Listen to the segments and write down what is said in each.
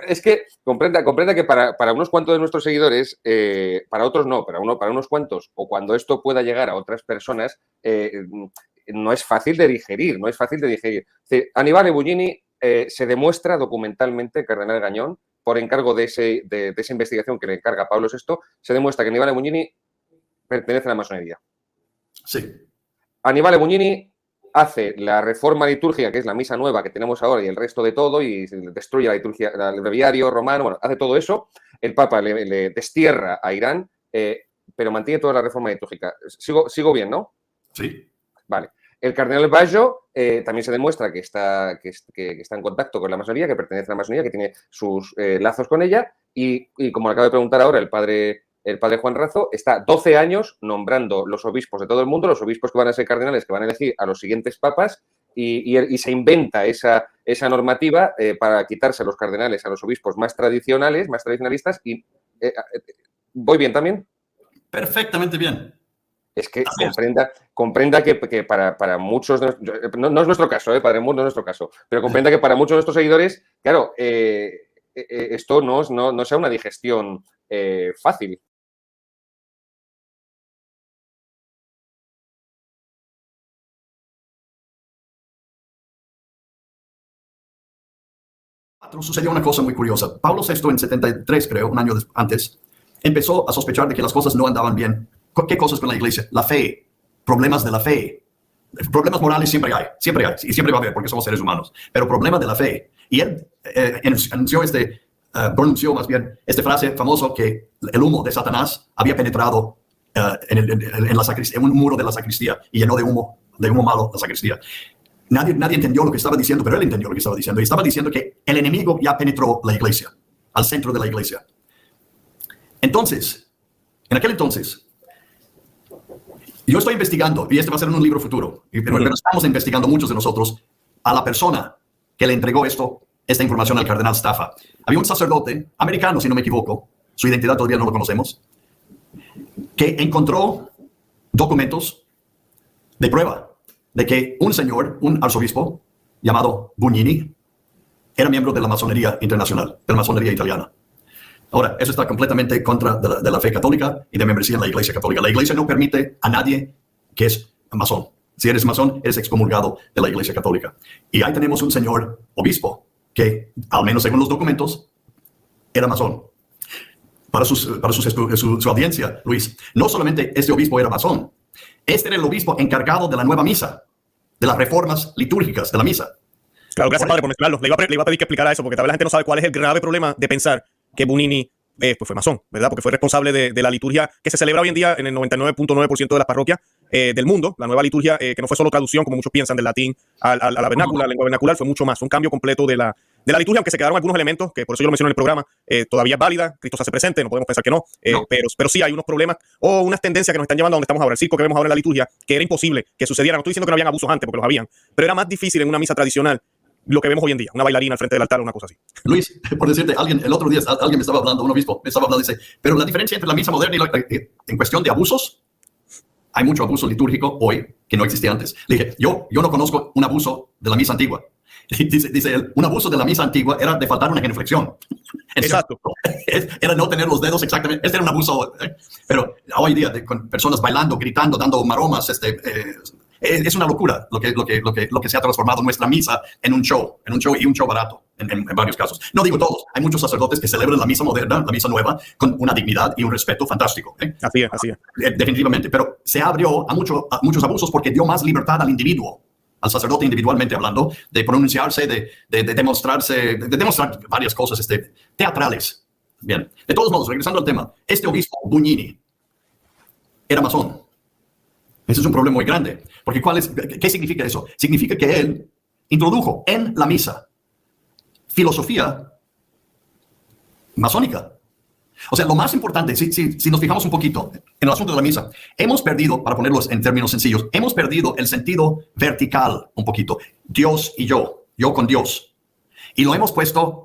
Es que comprenda que para unos cuantos de nuestros seguidores, para otros no, para unos cuantos, o cuando esto pueda llegar a otras personas, no es fácil de digerir, no es fácil de digerir. Annibale Bugnini se demuestra documentalmente, Cardenal Gañón, por encargo de esa investigación que le encarga Pablo VI, se demuestra que Annibale Bugnini pertenece a la masonería. Sí. Annibale Bugnini hace la reforma litúrgica, que es la misa nueva que tenemos ahora y el resto de todo, y destruye la liturgia, el breviario romano, bueno, hace todo eso. El Papa le destierra a Irán, pero mantiene toda la reforma litúrgica. Sigo bien, ¿no? Sí. Vale. El cardenal Baggio también se demuestra que está en contacto con la masonería, que pertenece a la masonería, que tiene sus lazos con ella, y como le acabo de preguntar ahora el padre Juan Razo, está 12 años nombrando los obispos de todo el mundo, los obispos que van a ser cardenales, que van a elegir a los siguientes papas, y se inventa esa normativa para quitarse a los cardenales, a los obispos más tradicionales, más tradicionalistas, y ¿voy bien también? Perfectamente bien. Es que comprenda que para muchos, no es nuestro caso, Padre Moore, no es nuestro caso, pero comprenda que para muchos de nuestros seguidores, claro, esto no sea una digestión fácil. Sucedió una cosa muy curiosa. Pablo VI en 73, creo, un año antes, empezó a sospechar de que las cosas no andaban bien. ¿Qué cosas con la iglesia? La fe, problemas de la fe. Problemas morales siempre hay, y siempre va a haber, porque somos seres humanos, pero problemas de la fe. Y él pronunció más bien esta frase famosa que el humo de Satanás había penetrado en la sacristía, en un muro de la sacristía, y llenó de humo malo la sacristía. Nadie entendió lo que estaba diciendo, pero él entendió lo que estaba diciendo. Y estaba diciendo que el enemigo ya penetró la iglesia, al centro de la iglesia. Entonces, en aquel entonces, yo estoy investigando, y este va a ser en un libro futuro, pero estamos investigando muchos de nosotros a la persona que le entregó esta información al cardenal Staffa. Había un sacerdote americano, si no me equivoco, su identidad todavía no lo conocemos, que encontró documentos de prueba de que un señor, un arzobispo llamado Bugnini, era miembro de la masonería internacional, de la masonería italiana. Ahora, eso está completamente contra de la fe católica y de membresía en la iglesia católica. La iglesia no permite a nadie que es masón. Si eres masón, eres excomulgado de la iglesia católica. Y ahí tenemos un señor obispo que, al menos según los documentos, era masón. Para su audiencia, Luis, no solamente este obispo era masón, este era el obispo encargado de la nueva misa, de las reformas litúrgicas de la misa. Claro, gracias, padre, por mezclarlo. Le iba a pedir que explicara eso, porque tal vez la gente no sabe cuál es el grave problema de pensar que Bugnini pues fue masón, ¿verdad? Porque fue responsable de la liturgia que se celebra hoy en día en el 99.9% de las parroquias del mundo. La nueva liturgia, que no fue solo traducción, como muchos piensan, del latín a la vernácula, a la lengua vernacular, fue mucho más. Un cambio completo de la liturgia, aunque se quedaron algunos elementos, que por eso yo lo menciono en el programa, todavía es válida, Cristo se hace presente, no podemos pensar que no, pero sí hay unos problemas o unas tendencias que nos están llevando a donde estamos ahora. El circo que vemos ahora en la liturgia, que era imposible que sucediera. No estoy diciendo que no habían abusos antes, porque los habían, pero era más difícil en una misa tradicional lo que vemos hoy en día, una bailarina al frente del altar o una cosa así. Luis, por decirte, el otro día alguien me estaba hablando, un obispo, me estaba hablando, dice, pero la diferencia entre la misa moderna y en cuestión de abusos, hay mucho abuso litúrgico hoy que no existía antes. Le dije, yo no conozco un abuso de la misa antigua. Dice él, un abuso de la misa antigua era de faltar una genuflexión. Exacto. Era no tener los dedos exactamente. Este era un abuso. Pero hoy día, con personas bailando, gritando, dando maromas, es una locura lo que se ha transformado nuestra misa en un show y un show barato en varios casos. No digo todos, hay muchos sacerdotes que celebran la misa moderna, la misa nueva, con una dignidad y un respeto fantástico. Así es. Definitivamente, pero se abrió a muchos abusos porque dio más libertad al individuo, al sacerdote individualmente hablando, de pronunciarse, de demostrar varias cosas teatrales. Bien, de todos modos, regresando al tema, este obispo Bugnini era masón. Ese es un problema muy grande, porque ¿qué significa eso? Significa que él introdujo en la misa filosofía masónica. O sea, lo más importante, si nos fijamos un poquito en el asunto de la misa, hemos perdido, para ponerlos en términos sencillos, hemos perdido el sentido vertical un poquito. Dios y yo con Dios. Y lo hemos puesto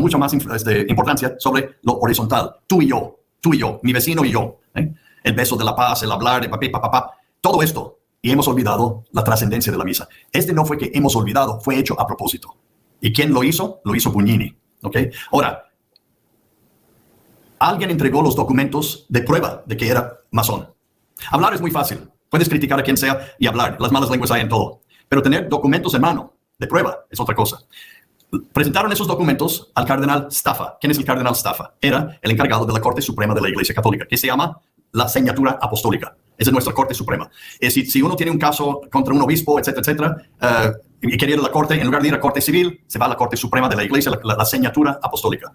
mucha más importancia sobre lo horizontal. Tú y yo, mi vecino y yo. El beso de la paz, el hablar de papá. Todo esto, y hemos olvidado la trascendencia de la misa. No fue que hemos olvidado, fue hecho a propósito. ¿Y quién lo hizo? Lo hizo Bugnini. ¿Ok? Ahora, alguien entregó los documentos de prueba de que era masón. Hablar es muy fácil. Puedes criticar a quien sea y hablar. Las malas lenguas hay en todo. Pero tener documentos en mano de prueba es otra cosa. Presentaron esos documentos al cardenal Staffa. ¿Quién es el cardenal Staffa? Era el encargado de la Corte Suprema de la Iglesia Católica, que se llama la Señatura Apostólica. Esa es nuestra Corte Suprema. Si uno tiene un caso contra un obispo, etcétera, etcétera, y quiere ir a la Corte, en lugar de ir a la Corte Civil, se va a la Corte Suprema de la Iglesia, la Señatura Apostólica.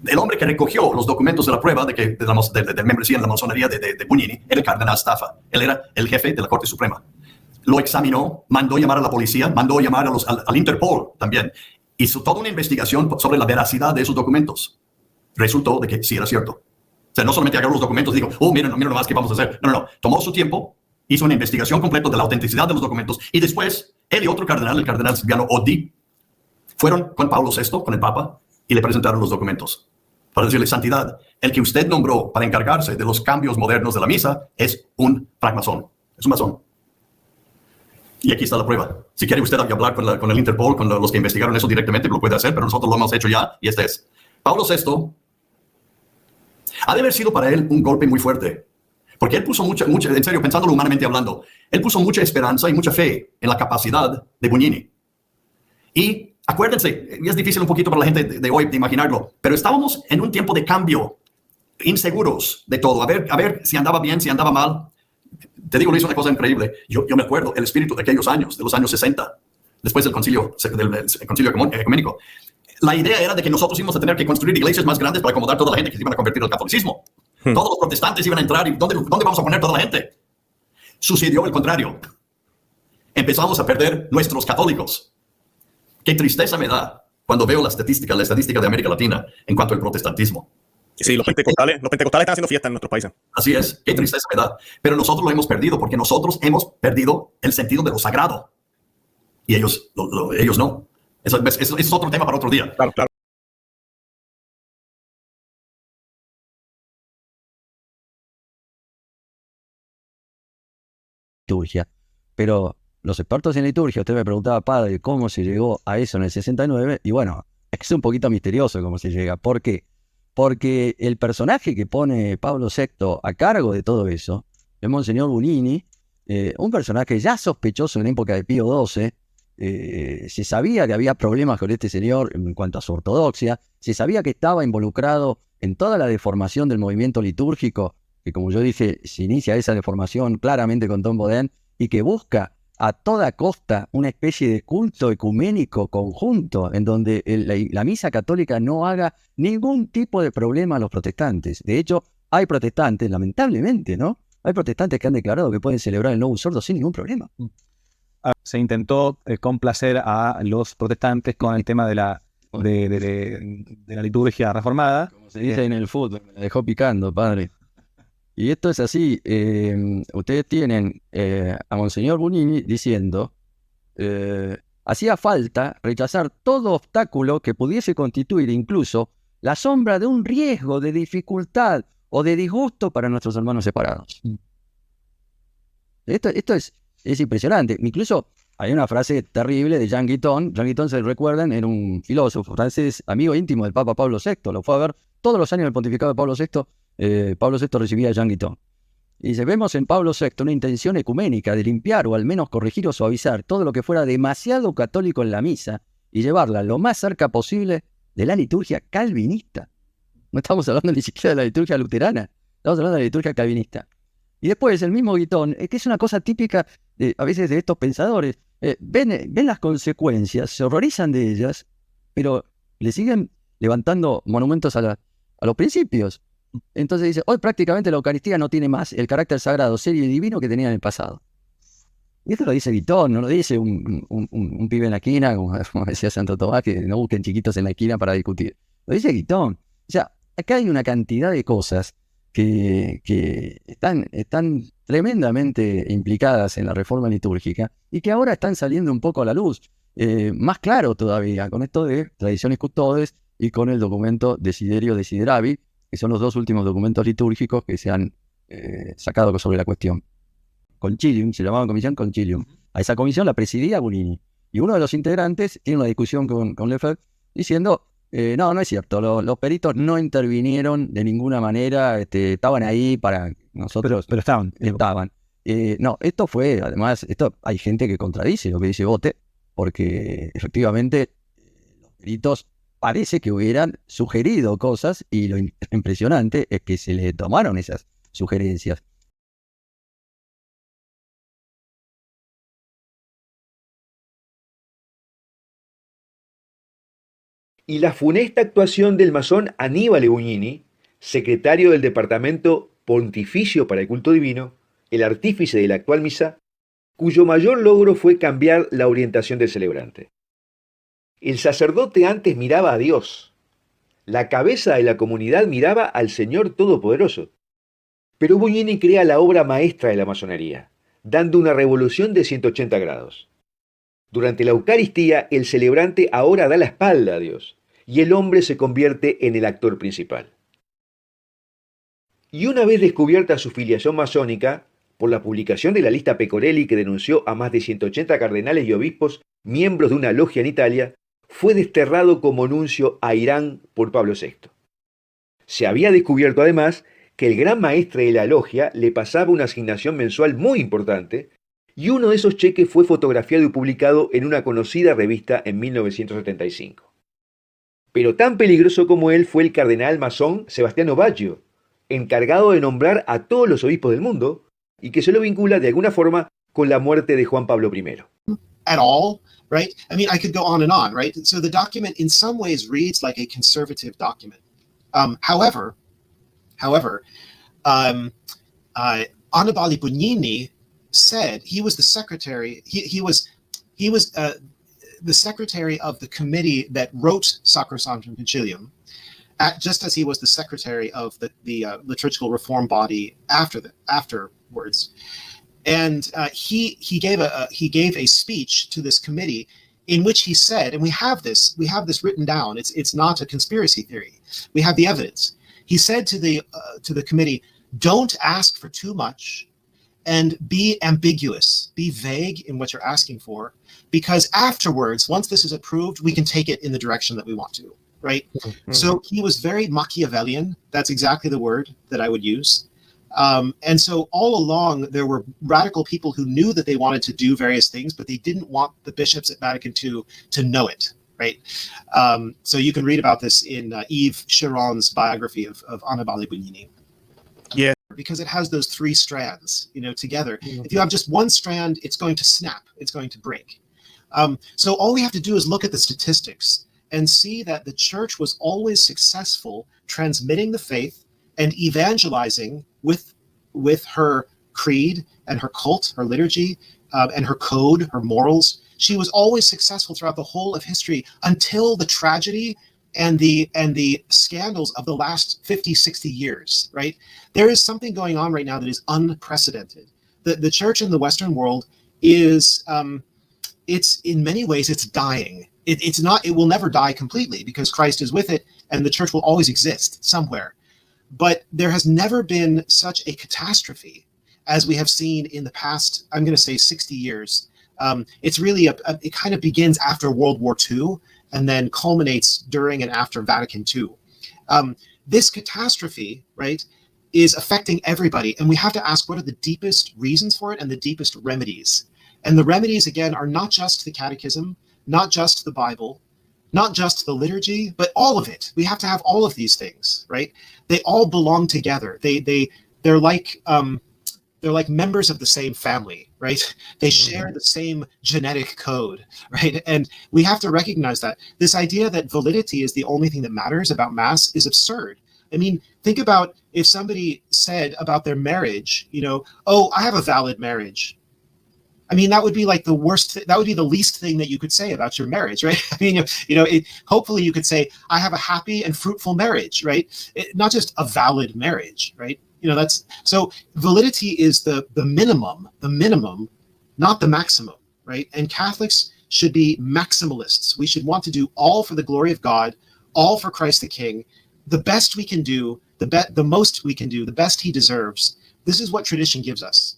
El hombre que recogió los documentos de la prueba de membresía en la masonería de Bugnini era el cardenal Staffa. Él era el jefe de la Corte Suprema. Lo examinó, mandó llamar a la policía, mandó llamar al Interpol también. Hizo toda una investigación sobre la veracidad de esos documentos. Resultó de que sí era cierto. O sea, no solamente agarró los documentos y dijo, miren nomás qué vamos a hacer. No. Tomó su tiempo, hizo una investigación completa de la autenticidad de los documentos y después él y otro cardenal, el cardenal Silviano Oddi, fueron con Pablo VI, con el Papa, y le presentaron los documentos. Para decirle, santidad, el que usted nombró para encargarse de los cambios modernos de la misa es un francmasón, es un masón. Y aquí está la prueba. Si quiere usted hablar con el Interpol, con los que investigaron eso directamente, lo puede hacer, pero nosotros lo hemos hecho ya, y este es. Pablo VI ha de haber sido para él un golpe muy fuerte, porque él puso mucha, en serio, pensándolo humanamente hablando, él puso mucha esperanza y mucha fe en la capacidad de Bugnini. Y acuérdense, es difícil un poquito para la gente de hoy de imaginarlo, pero estábamos en un tiempo de cambio, inseguros de todo, a ver si andaba bien, si andaba mal. Te digo, Luis, una cosa increíble. Yo me acuerdo el espíritu de aquellos años, de los años 60, después del concilio ecuménico. La idea era de que nosotros íbamos a tener que construir iglesias más grandes para acomodar a toda la gente que se iban a convertir al catolicismo. Todos los protestantes iban a entrar, y ¿dónde vamos a poner toda la gente? Sucedió el contrario. Empezamos a perder nuestros católicos. Qué tristeza me da cuando veo la estadística de América Latina en cuanto al protestantismo. Sí, los pentecostales están haciendo fiesta en nuestros países. Así es, qué tristeza me da. Pero nosotros lo hemos perdido porque nosotros hemos perdido el sentido de lo sagrado. Y ellos no. Eso es otro tema para otro día. Claro. Liturgia. Pero los expertos en liturgia, usted me preguntaba, padre, ¿cómo se llegó a eso en el 69? Y bueno, es un poquito misterioso cómo se llega. ¿Por qué? Porque el personaje que pone Pablo VI a cargo de todo eso es Monseñor Bugnini, un personaje ya sospechoso en época de Pío XII. Se sabía que había problemas con este señor en cuanto a su ortodoxia, se sabía que estaba involucrado en toda la deformación del movimiento litúrgico, que como yo dije, se inicia esa deformación claramente con Tom Bodin y que busca a toda costa una especie de culto ecuménico conjunto en donde la misa católica no haga ningún tipo de problema a los protestantes. De hecho, hay protestantes, lamentablemente, ¿no? Hay protestantes que han declarado que pueden celebrar el Novus Ordo sin ningún problema. Se intentó complacer a los protestantes con el tema de la liturgia reformada. Como se dice en el fútbol, me la dejó picando, padre. Y esto es así, ustedes tienen a Monseñor Bugnini diciendo, hacía falta rechazar todo obstáculo que pudiese constituir incluso la sombra de un riesgo de dificultad o de disgusto para nuestros hermanos separados. Esto es impresionante. Incluso hay una frase terrible de Jean Guiton. Jean Guiton, se recuerdan, era un filósofo francés, amigo íntimo del Papa Pablo VI. Lo fue a ver todos los años del pontificado de Pablo VI. Pablo VI recibía a Jean Guiton. Y dice, vemos en Pablo VI una intención ecuménica de limpiar o al menos corregir o suavizar todo lo que fuera demasiado católico en la misa y llevarla lo más cerca posible de la liturgia calvinista. No estamos hablando ni siquiera de la liturgia luterana, estamos hablando de la liturgia calvinista. Y después el mismo Guiton, que es una cosa típica a veces de estos pensadores, ven las consecuencias, se horrorizan de ellas, pero le siguen levantando monumentos a los principios. Entonces dice, hoy prácticamente la Eucaristía no tiene más el carácter sagrado, serio y divino que tenía en el pasado. Y esto lo dice Guiton, no lo dice un pibe en la esquina, como decía Santo Tomás, que no busquen chiquitos en la esquina para discutir. Lo dice Guiton. O sea, acá hay una cantidad de cosas que están tremendamente implicadas en la reforma litúrgica y que ahora están saliendo un poco a la luz. Más claro todavía, con esto de Traditionis Custodes y con el documento Desiderio Desideravi, que son los dos últimos documentos litúrgicos que se han sacado sobre la cuestión. Concilium, se llamaba Comisión Concilium. A esa comisión la presidía Bugnini. Y uno de los integrantes tiene una discusión con Lefebvre diciendo, No, no es cierto. Los peritos no intervinieron de ninguna manera. Estaban ahí para nosotros. Pero estaban. Estaban. No, esto fue, además, hay gente que contradice lo que dice Bote, porque efectivamente los peritos parece que hubieran sugerido cosas y lo impresionante es que se le tomaron esas sugerencias. Y la funesta actuación del masón Aníbal Bugnini, secretario del Departamento Pontificio para el Culto Divino, el artífice de la actual misa, cuyo mayor logro fue cambiar la orientación del celebrante. El sacerdote antes miraba a Dios, la cabeza de la comunidad miraba al Señor Todopoderoso. Pero Bugnini crea la obra maestra de la masonería, dando una revolución de 180 grados. Durante la Eucaristía, el celebrante ahora da la espalda a Dios, y el hombre se convierte en el actor principal. Y una vez descubierta su filiación masónica, por la publicación de la lista Pecorelli que denunció a más de 180 cardenales y obispos, miembros de una logia en Italia, fue desterrado como nuncio a Irán por Pablo VI. Se había descubierto además que el gran maestre de la logia le pasaba una asignación mensual muy importante, y uno de esos cheques fue fotografiado y publicado en una conocida revista en 1975. Pero tan peligroso como él fue el cardenal masón Sebastiano Baggio, encargado de nombrar a todos los obispos del mundo, y que se lo vincula de alguna forma con la muerte de Juan Pablo I. At all, right? I mean, I could go on, right? So the document in some ways reads like a conservative document. However, Annibale Bugnini said he was the secretary. He was the secretary of the committee that wrote Sacrosanctum Concilium, just as he was the secretary of the liturgical reform body afterwards. And he gave a speech to this committee in which he said, and we have this written down. It's not a conspiracy theory. We have the evidence. He said to the committee, "Don't ask for too much, and be ambiguous, be vague in what you're asking for, because afterwards, once this is approved, we can take it in the direction that we want to." Right? Mm-hmm. So he was very Machiavellian. That's exactly the word that I would use. And so all along, there were radical people who knew that they wanted to do various things, but they didn't want the bishops at Vatican II to know it, right? So you can read about this in Yves Chiron's biography of Annibale Bugnini. Yeah. Because it has those three strands, together. Mm-hmm. If you have just one strand, it's going to snap, it's going to break. So all we have to do is look at the statistics and see that the church was always successful transmitting the faith and evangelizing with her creed and her cult, her liturgy, and her code, her morals. She was always successful throughout the whole of history until the tragedy and the scandals of the last 50, 60 years, right? There is something going on right now that is unprecedented. The church in the Western world is, it's in many ways, it's dying. It will never die completely because Christ is with it and the church will always exist somewhere. But there has never been such a catastrophe as we have seen in the past, I'm going to say 60 years. It's really, it kind of begins after World War II and then culminates during and after Vatican II. This catastrophe, right, is affecting everybody. And we have to ask what are the deepest reasons for it and the deepest remedies. And the remedies, again, are not just the catechism, not just the Bible, not just the liturgy, but all of it. We have to have all of these things, right? They all belong together. They're like members of the same family, right? They share the same genetic code, right? And we have to recognize that. This idea that validity is the only thing that matters about Mass is absurd. I mean, think about if somebody said about their marriage, oh, I have a valid marriage. I mean, that would be like the worst. That would be the least thing that you could say about your marriage, right? I mean, hopefully you could say, I have a happy and fruitful marriage, right? Not just a valid marriage, right? That's so validity is the minimum, not the maximum, right? And Catholics should be maximalists. We should want to do all for the glory of God, all for Christ the King, the best we can do, the most we can do, the best he deserves. This is what tradition gives us.